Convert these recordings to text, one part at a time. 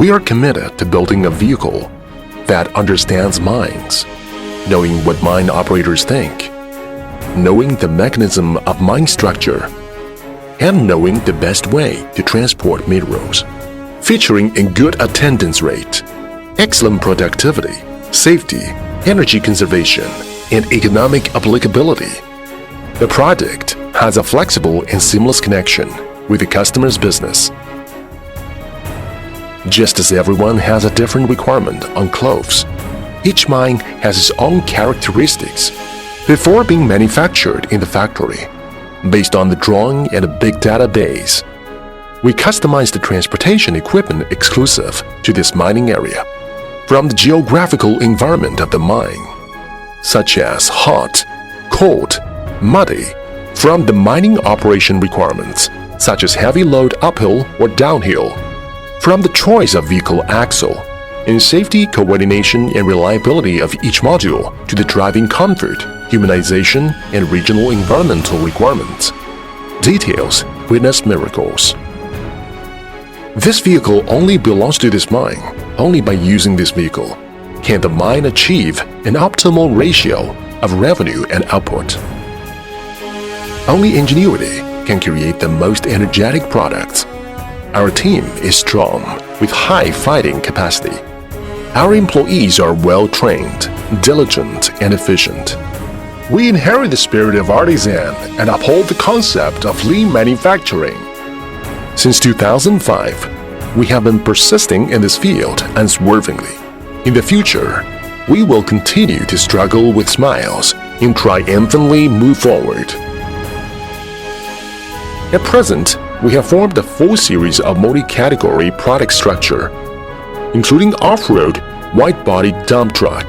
We are committed to building a vehicle that understands mines, knowing what mine operators think, knowing the mechanism of mine structure, and knowing the best way to transport minerals. Featuring a good attendance rate, excellent productivity, safety, energy conservation, and economic applicability. The product has a flexible and seamless connection with the customer's business. Just as everyone has a different requirement on clothes, each mine has its own characteristics before being manufactured in the factory. Based on the drawing and a big database, we customize the transportation equipment exclusive to this mining area. From the geographical environment of the mine, such as hot, cold, muddy, from the mining operation requirements, such as heavy load uphill or downhill, from the choice of vehicle axle, and safety, coordination, and reliability of each module to the driving comfort, humanization, and regional environmental requirements. Details witness miracles. This vehicle only belongs to this mine. Only by using this vehicle can the mine achieve an optimal ratio of revenue and output. Only ingenuity can create the most energetic products. Our team is strong with high fighting capacity. Our employees are well-trained, diligent, and efficient. We inherit the spirit of artisan and uphold the concept of lean manufacturing. Since 2005, we have been persisting in this field unswervingly. In the future, we will continue to struggle with smiles and triumphantly move forward. At present, we have formed a full series of multi-category product structure, including off-road wide-body dump truck,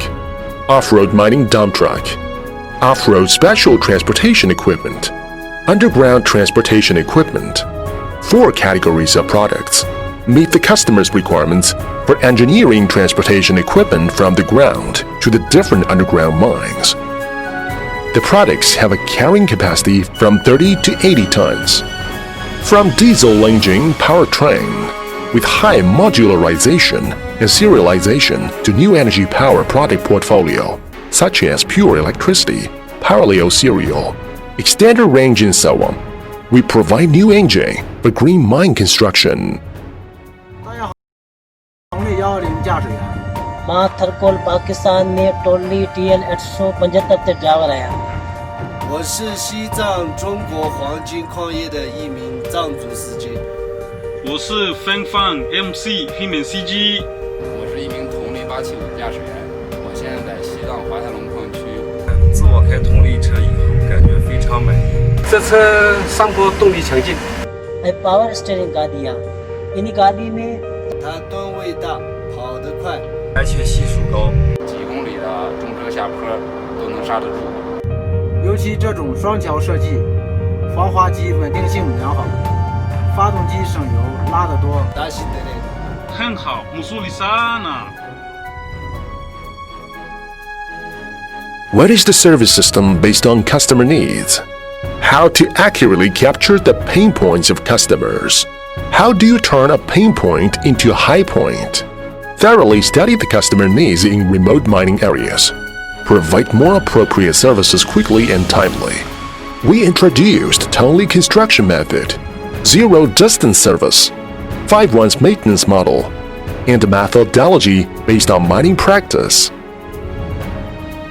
off-road mining dump truck, off-road special transportation equipment, underground transportation equipment. 4 categories of products meet the customer's requirements for engineering transportation equipment from the ground to the different underground mines. The products have a carrying capacity from 30 to 80 tons. From diesel engine powertrain with high modularization and serialization to new energy power product portfolio, such as pure electricity, parallel serial, extended range, and so on. We provide new engine for green mine construction. 大家好，红绿110驾驶员。 मां थरकोल पाकिस्तान में टोली TL 875 ते driver आया 我是西藏中国黄金矿业的一名藏族司机。我是芬芳 MC 黑面司机。我是一名同力875驾驶员，我现在在西藏华泰龙矿区。自我开同力车以后，感觉非常满意。这车上坡动力强劲。पावर steering गाड़ी啊 इन्हीं गाड़ी में 它吨位大，跑得快，安全系数高，几公里的中车下坡都能刹得住。尤其这种双桥设计，防滑机稳定性良好，发动机省油，拉得多。打起得来。很好，木苏里萨呢。 What is the service system based on customer needs? How to accurately capture the pain points of customers? How do you turn a pain point into a high point? Thoroughly study the customer needs in remote mining areas. Provide more appropriate services quickly and timely. We introduced Tonely construction method, zero distance service, 5 runs maintenance model, and a methodology based on mining practice.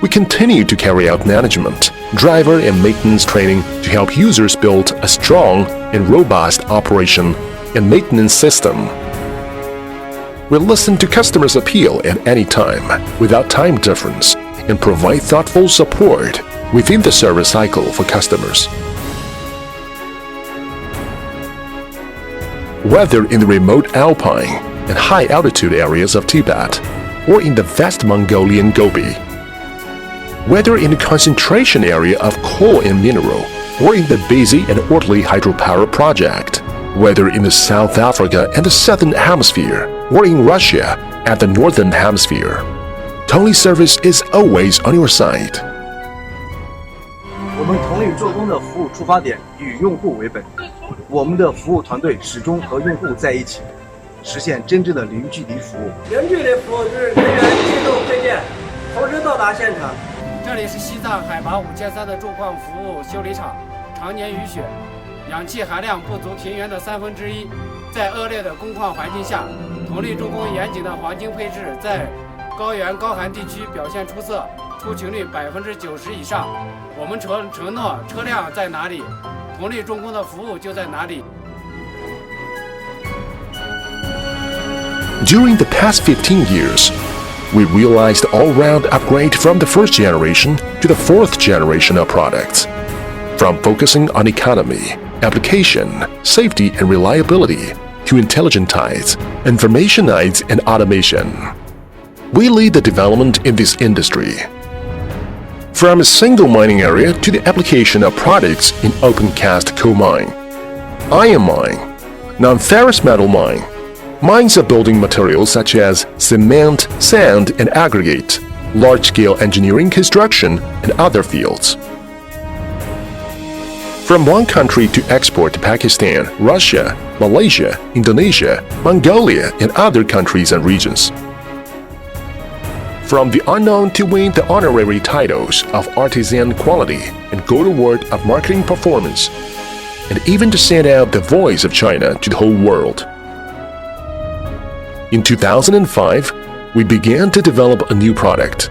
We continue to carry out management, driver and maintenance training to help users build a strong and robust operation and maintenance system. We listen to customers' appeal at any time without time difference and provide thoughtful support within the service cycle for customers. Whether in the remote alpine and high-altitude areas of Tibet or in the vast Mongolian Gobi, whether in the concentration area of coal and mineral or in the busy and orderly hydropower project, whether in the South Africa and the Southern Hemisphere or in Russia at the Northern Hemisphere, Tonely service is always on your side. 我们同理做工的服务出发点以用户为本，我们的服务团队始终和用户在一起。实现真正的零距离服务。零距离服务就是人员机动推荐，同时到达现场。这里是西藏海拔5300的驻矿服务修理厂，常年雨雪，氧气含量不足平原的1/3，在恶劣的工矿环境下，同力重工严谨的黄金配置在高原高寒地区表现出色，出勤率90%以上。我们承诺车辆在哪里，同力重工的服务就在哪里。During the past 15 years, we realized all-round upgrade from the first generation to the fourth generation of products. From focusing on economy, application, safety and reliability, to intelligent ties, information aids and automation. We lead the development in this industry. From a single mining area to the application of products in open-cast coal mine, iron mine, non-ferrous metal mine, mines of building materials such as cement, sand, and aggregate, large-scale engineering construction, and other fields. From one country to export to Pakistan, Russia, Malaysia, Indonesia, Mongolia, and other countries and regions. From the unknown to win the honorary titles of artisan quality and gold award of marketing performance, and even to send out the voice of China to the whole world. In 2005, we began to develop a new product,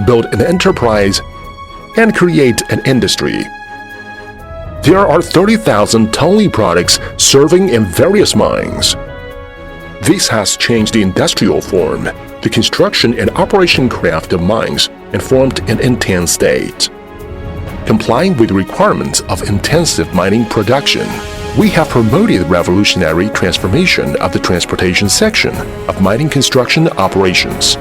build an enterprise, and create an industry. There are 30,000 Tongli products serving in various mines. This has changed the industrial form, the construction and operation craft of mines, and formed an intense state. Complying with the requirements of intensive mining production, we have promoted the revolutionary transformation of the transportation section of mining construction operations.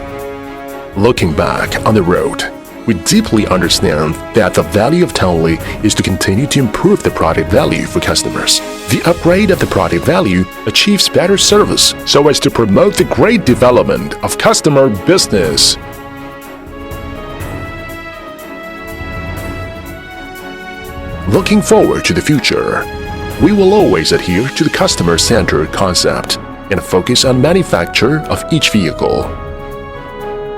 Looking back on the road, we deeply understand that the value of Tongli is to continue to improve the product value for customers. The upgrade of the product value achieves better service so as to promote the great development of customer business. Looking forward to the future, we will always adhere to the customer-centered concept and focus on manufacture of each vehicle.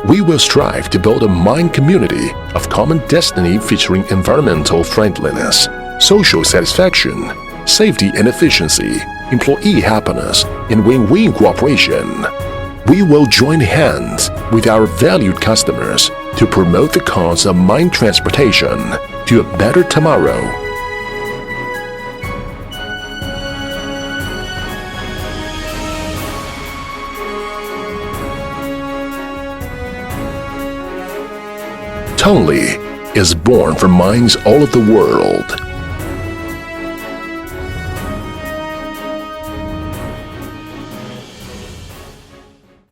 We will strive to build a mine community of common destiny featuring environmental friendliness, social satisfaction, safety and efficiency, employee happiness, and win-win cooperation. We will join hands with our valued customers to promote the cause of mine transportation to a better tomorrow. Tongli is born from mines all over the world.